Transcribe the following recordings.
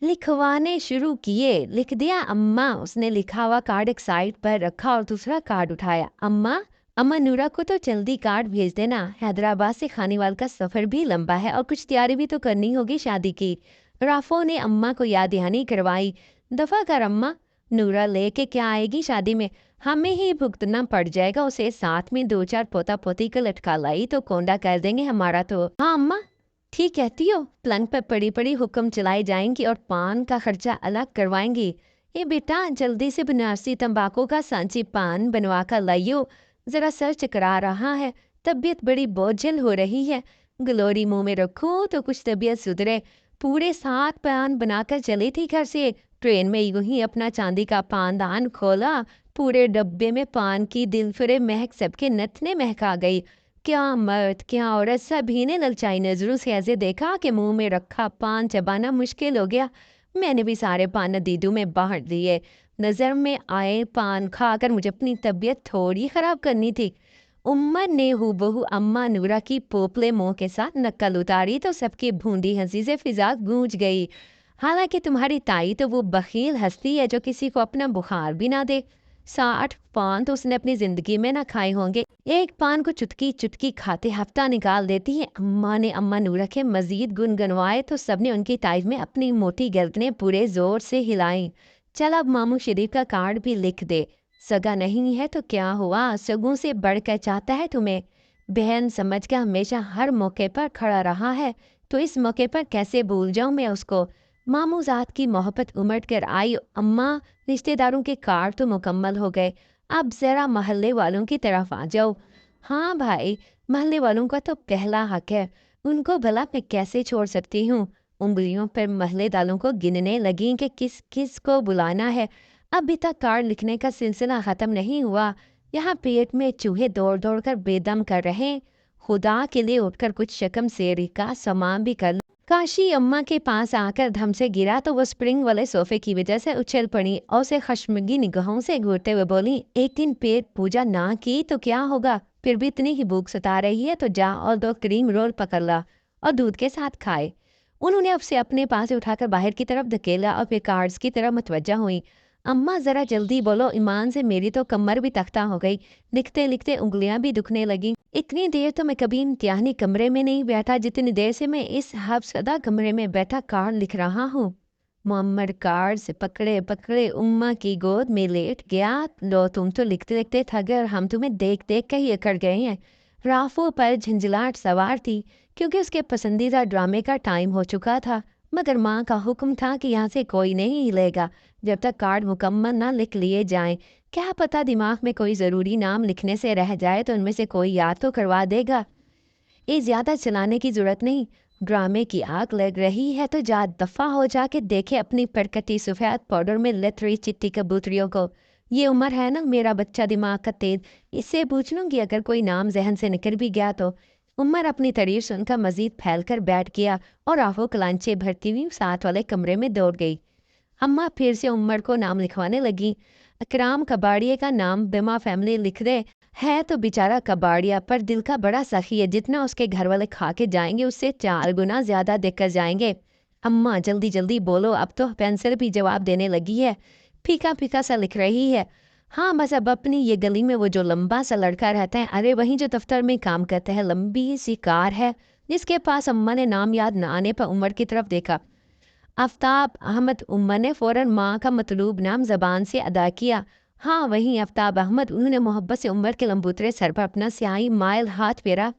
लिखवाने शुरू किए। लिख दिया अम्मा। उसने लिखा हुआ कार्ड एक साइड पर रखा और दूसरा कार्ड उठाया। अम्मा, अम्मा नूरा को तो जल्दी कार्ड भेज देना। हैदराबाद से खानीवाल का सफर भी लंबा है और कुछ तैयारी भी तो करनी होगी शादी की। राफो ने अम्मा को याद दहानी करवाई। दफा कर अम्मा, नूरा लेके क्या आएगी शादी में? हमें ही भुगतना पड़ जाएगा उसे। साथ में दो चार पोता पोती का लटका लाई तो कोंडा कर देंगे हमारा तो। हाँ अम्मा, ठीक कहती हो। पलंग पर पड़ी पड़ी हुक्म चलाई जाएंगी और पान का खर्चा अलग करवाएंगी। ये बेटा जल्दी से बनारसी तंबाकू का सांची पान बनवा कर लाइयो। जरा सर चकरा रहा है, तबीयत बड़ी बोझिल हो रही है। ग्लोरी मुंह में रखो तो कुछ तबीयत सुधरे। पूरे 7 पान बनाकर चली थी घर से। ट्रेन में यूं ही अपना चांदी का पानदान खोला। पूरे डब्बे में पान की दिलफिरे महक सबके नथने महका गई। क्या मर्द क्या औरत सभी ने ललचाई नजरों से ऐसे देखा कि मुंह में रखा पान चबाना मुश्किल हो गया। मैंने भी सारे पान नदीदू में बांट दिए। नजर में आए पान खाकर मुझे अपनी तबीयत थोड़ी खराब करनी थी। उम्मर ने हूबहू अम्मा नूरा की पोपले मुंह के साथ नकल उतारी तो सबकी भूंदी हंसी से फिजा गूंज गई। हालांकि तुम्हारी ताई तो वो बखील हस्ती है जो किसी को अपना बुखार भी ना दे। 60 पान तो उसने अपनी जिंदगी में ना खाए होंगे। एक पान को चुटकी चुटकी खाते हफ्ता निकाल देती है। अम्मा ने अम्मा नूरा के मजीद गुनगुनवाए तो सबने उनकी तारीफ में अपनी मोटी गर्दनें पूरे जोर से हिलाई। चल अब मामू शरीफ का कार्ड भी लिख दे। सगा नहीं है तो क्या हुआ, सगों से बढ़कर चाहता है तुम्हें। बहन समझ के हमेशा हर मौके पर खड़ा रहा है, तो इस मौके पर कैसे भूल जाऊं मैं उसको। मामू जात की मोहब्बत उमड़ कर आई। अम्मा, रिश्तेदारों के कार्ड तो मुकम्मल हो गए, अब जरा मोहल्ले वालों की तरफ आ जाओ। हाँ भाई, मोहल्ले वालों का तो पहला हक है, उनको भला मैं कैसे छोड़ सकती हूँ। उंगलियों पर मोहल्ले दालों को गिनने लगी कि किस किस को बुलाना है। अभी तक कार्ड लिखने का सिलसिला खत्म नहीं हुआ। यहाँ पेट में चूहे दौड़ दौड़ कर बेदम कर रहे। खुदा के लिए उठकर कुछ शकम सेरी का सामान भी कर। काशी अम्मा के पास आकर धम से गिरा तो वो स्प्रिंग वाले सोफे की वजह से उछल पड़ी और उसे खशमगी निगाहों से घूरते हुए बोली, एक दिन पेट पूजा ना की तो क्या होगा? फिर भी इतनी ही भूख सता रही है तो जा और 2 क्रीम रोल पकड़ ला और दूध के साथ खाए। उन्होंने अब से अपने पास से उठाकर बाहर की तरफ धकेला और फिर कार्ड्स की तरफ मुतवज्जा हुई। अम्मा जरा जल्दी बोलो, ईमान से मेरी तो कमर भी तख्ता हो गई। लिखते लिखते उंगलियां भी दुखने लगी। इतनी देर तो मैं कभी इम्तिहानी कमरे में नहीं बैठा जितनी देर से मैं इस हफ्सदा कमरे में बैठा कार्ड लिख रहा हूँ। मोहम्मद कार्ड से पकड़े पकड़े उम्मा की गोद में लेट गया। लो, तुम तो लिखते लिखते थक गए और हम तुम्हें देख देख कर ही अकड़ गए हैं। राफो पर झंझलाहट सवार थी क्योंकि उसके पसंदीदा ड्रामे का टाइम हो चुका था। मगर माँ का हुक्म था कि यहाँ से कोई नहीं हिलेगा जब तक कार्ड मुकम्मल ना लिख लिए जाएं। क्या पता दिमाग में कोई ज़रूरी नाम लिखने से रह जाए तो उनमें से कोई याद तो करवा देगा। ये ज़्यादा चलाने की ज़रूरत नहीं। ड्रामे की आग लग रही है तो जा दफ़ा हो जाके देखे अपनी परकटी सफ़ेद पाउडर में लत रही चिट्टी कबूतरियों को। ये उम्र है ना मेरा बच्चा दिमाग का तेज, इससे पूछ लूँगी अगर कोई नाम जहन से निकल भी गया तो। उमर अपनी तारीफ सुनकर मजीद फैल कर बैठ गया और आंखों कलांचे भरती हुई साथ वाले कमरे में दौड़ गई। अम्मा फिर से उमर को नाम लिखवाने लगी। अकराम कबाड़िए का नाम बिमा फैमिली लिख दे। है तो बेचारा कबाड़िया पर दिल का बड़ा सखी है, जितना उसके घर वाले खा के जाएंगे उससे 4 गुना ज्यादा देकर जाएंगे। अम्मा जल्दी जल्दी बोलो, अब तो पेंसिल भी जवाब देने लगी है। फीका फीका सा लिख रही है। हाँ बस अब अपनी ये गली में वो जो लंबा सा लड़का रहता है, अरे वहीं जो दफ्तर में काम करता है, लंबी सी कार है जिसके पास। अम्मा ने नाम याद न आने पर उमर की तरफ देखा। आफ्ताब अहमद। उम्मा ने फौरन माँ का मतलूब नाम जबान से अदा किया। हाँ वहीं आफ्ताब अहमद। उन्होंने मोहब्बत से उमर के लंबूतरे सर पर अपना स्याही माइल हाथ फेरा।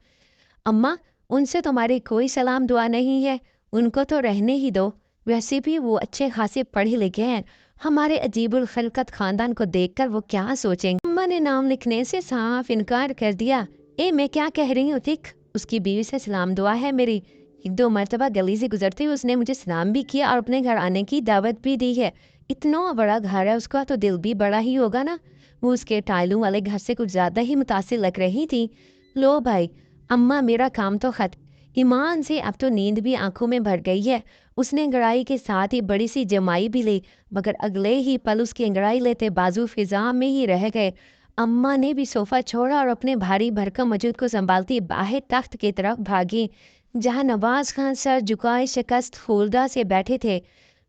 अम्मा, उनसे तुम्हारी कोई सलाम दुआ नहीं है, उनको तो रहने ही दो। वैसे भी वो अच्छे खासे पढ़े लिखे हैं। हमारे अजीबुल खलकत खानदान को देखकर वो क्या सोचेंगे। अम्मा ने नाम लिखने से साफ इनकार कर दिया। ए मैं क्या कह रही हूँ तिक, उसकी बीवी से सलाम दुआ है मेरी। 1-2 मरतबा गली से गुजरते हुए उसने मुझे सलाम भी किया और अपने घर आने की दावत भी दी है। इतना बड़ा घर है उसका तो दिल भी बड़ा ही होगा ना। वो उसके टाइलों वाले घर से कुछ ज्यादा ही मुतासिर लग रही थी। लो भाई, अम्मा मेरा काम तो खत्म। ईमान से अब तो नींद भी आंखों में भर गई है। उसने अंगड़ाई के साथ ही बड़ी सी जमाई भी ली, मगर अगले ही पल उसकी अंगड़ाई लेते बाजू फिजा में ही रह गए। अम्मा ने भी सोफा छोड़ा और अपने भारी भरकम वजूद को संभालती बाहर तख्त की तरफ भागी, जहां नवाज खान सर झुकाए शिकस्त फूलदा से बैठे थे।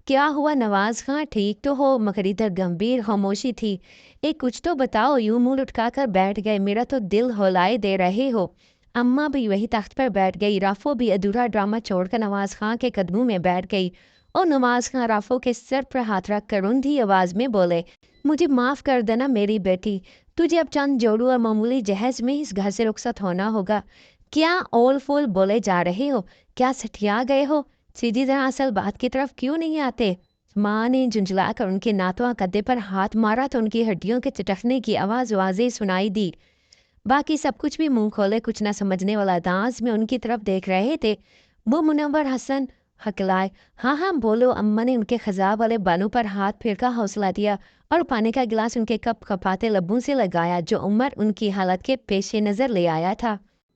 کیا ہوا نواز خاں، ٹھیک تو ہو؟ مگر ادھر گمبھیر خاموشی تھی۔ ایک کچھ تو بتاؤ، یوں منہ لٹکا کر بیٹھ گئے، میرا تو دل ہولائے دے رہے ہو۔ اماں بھی وہی تخت پر بیٹھ گئی، رافو بھی ادھورا ڈرامہ چھوڑ کر نواز خاں کے قدموں میں بیٹھ گئی اور نواز خاں رافو کے سر پر ہاتھ رکھ کر روندھی آواز میں بولے، مجھے معاف کر دینا میری بیٹی، تجھے اب چند جوڑوں اور معمولی جہیز میں اس گھر سے رخصت ہونا ہوگا۔ کیا اول فول بولے جا رہے ہو؟ کیا سٹھیا گئے ہو؟ سیدھی طرح اصل بات کی طرف کیوں نہیں آتے؟ ماں نے جھنجھلا کر ان کے ناتواں کدے پر ہاتھ مارا تو ان کی ہڈیوں کے چٹکنے کی آواز واضح سنائی دی۔ باقی سب کچھ بھی منہ کھولے کچھ نہ سمجھنے والا انداز میں ان کی طرف دیکھ رہے تھے۔ وہ منور حسن ہکلائے، ہاں ہاں بولو۔ اماں نے ان کے خضاب والے بالوں پر ہاتھ پھیر کا حوصلہ دیا اور پانی کا گلاس ان کے کپ کپاتے لبوں سے لگایا جو عمر ان کی حالت کے پیش نظر لے آیا تھا۔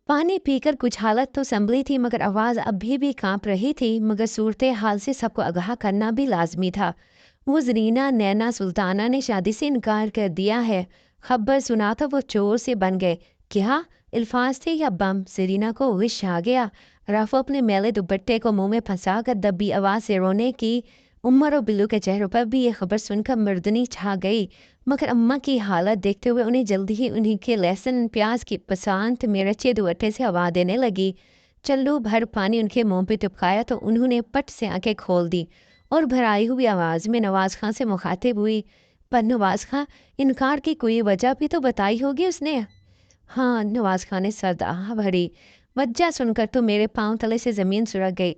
پانی پی کر کچھ حالت تو سنبھلی تھی مگر آواز ابھی بھی کانپ رہی تھی، مگر صورتحال سے سب کو آگاہ کرنا بھی لازمی تھا۔ وہ زرینہ نینا سلطانہ نے شادی سے انکار کر دیا ہے۔ خبر سنا تو وہ چور سے بن گئے۔ کیا الفاظ تھے یا بم؟ زرینہ کو غش آ گیا۔ رافو اپنے میلے دوپٹے کو منہ میں پھنسا کر دبی آواز سے رونے کی۔ عمر اور بلو کے چہروں پر بھی یہ خبر سن کر مردنی چھا گئی، مگر اماں کی حالت دیکھتے ہوئے انہیں جلدی ہی انہیں کے لہسن پیاز کی پسانت میں رچے دوپٹے سے ہوا دینے لگی۔ چلو بھر پانی ان کے منہ پہ ٹپکایا تو انہوں نے پٹ سے آنکھیں کھول دی اور بھرائی ہوئی آواز میں نواز خاں سے مخاطب ہوئی، پر نواز خاں، انکار کی کوئی وجہ بھی تو بتائی ہوگی اس نے؟ ہاں، نواز خاں نے سرداہ بھری۔ وجہ سن کر تو میرے پاؤں تلے سے زمین سرک گئی۔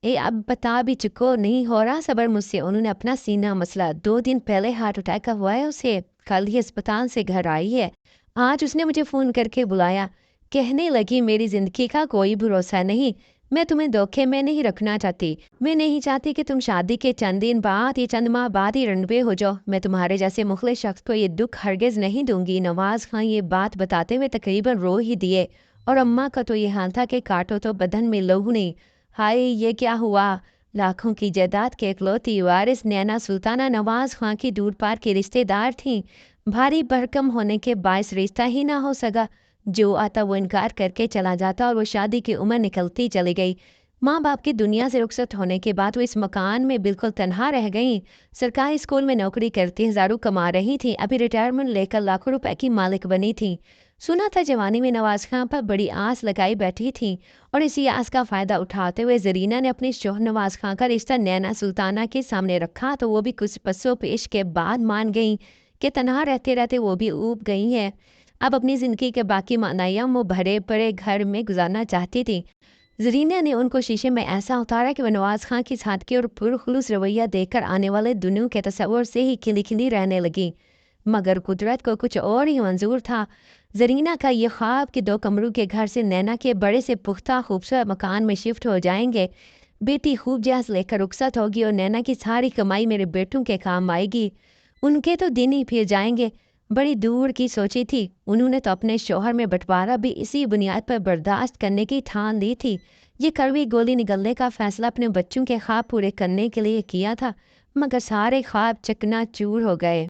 اب بتا بھی چکو، نہیں ہو رہا صبر مجھ سے۔ انہوں نے اپنا سینہ مسلا۔ 2 دن پہلے ہارٹ اٹیک ہوا ہے اسے، کل ہی اسپتال سے گھر آئی ہے۔ آج اس نے مجھے فون کر کے بلایا، کہنے لگی میری زندگی کا کوئی بھروسہ نہیں، میں تمہیں دھوکے میں نہیں رکھنا چاہتی، میں نہیں چاہتی کہ تم شادی کے چند دن بعد یا چند ماہ بعد ہی رنوے ہو جاؤ، میں تمہارے جیسے مخلص شخص کو یہ دکھ ہرگز نہیں دوں گی۔ نواز خاں یہ بات بتاتے ہوئے تقریباً رو ہی دیے اور اماں کا تو یہ حال تھا کہ کاٹو تو بدن میں لہو نہیں۔ ہائے یہ کیا ہوا؟ لاکھوں کی جائیداد کے اکلوتی وارث نینا سلطانہ نواز خاں کی دور پار کے رشتہ دار تھیں، بھاری بھرکم ہونے کے باعث رشتہ ہی نہ ہو سکا۔ جو آتا وہ انکار کر کے چلا جاتا اور وہ شادی کی عمر نکلتی چلی گئی۔ ماں باپ کی دنیا سے رخصت ہونے کے بعد وہ اس مکان میں بالکل تنہا رہ گئیں۔ سرکاری اسکول میں نوکری کرتی ہزاروں کما رہی تھیں، ابھی ریٹائرمنٹ لے کر لاکھوں روپے کی مالک بنی تھیں۔ سنا تھا جوانی میں نواز خاں پر بڑی آس لگائی بیٹھی تھیں اور اسی آس کا فائدہ اٹھاتے ہوئے زرینہ نے اپنے شوہر نواز خاں کا رشتہ نینا سلطانہ کے سامنے رکھا تو وہ بھی کچھ پسو پیش کے بعد مان گئیں کہ تنہا رہتے رہتے وہ بھی اوب گئی ہیں۔ اب اپنی زندگی کے باقی معنیام وہ بھرے پڑے گھر میں گزارنا چاہتی تھیں۔ زرینہ نے ان کو شیشے میں ایسا اتارا کہ وہ نواز خاں کی سادگی اور پرخلوص رویہ دیکھ کر آنے والے دنوں کے تصور سے ہی کھلی کھلی رہنے لگی، مگر قدرت کو کچھ اور ہی منظور تھا۔ زرینہ کا یہ خواب کہ 2 کمروں کے گھر سے نینا کے بڑے سے پختہ خوبصورت مکان میں شفٹ ہو جائیں گے، بیٹی خوب جہاز لے کر رخصت ہوگی اور نینا کی ساری کمائی میرے بیٹوں کے کام آئے گی، ان کے تو دن ہی پھر جائیں گے، بڑی دور کی سوچی تھی۔ انہوں نے تو اپنے شوہر میں بٹوارا بھی اسی بنیاد پر برداشت کرنے کی ٹھان لی تھی۔ یہ کڑوی گولی نگلنے کا فیصلہ اپنے بچوں کے خواب پورے کرنے کے لیے کیا تھا، مگر سارے خواب چکنا چور ہو گئے۔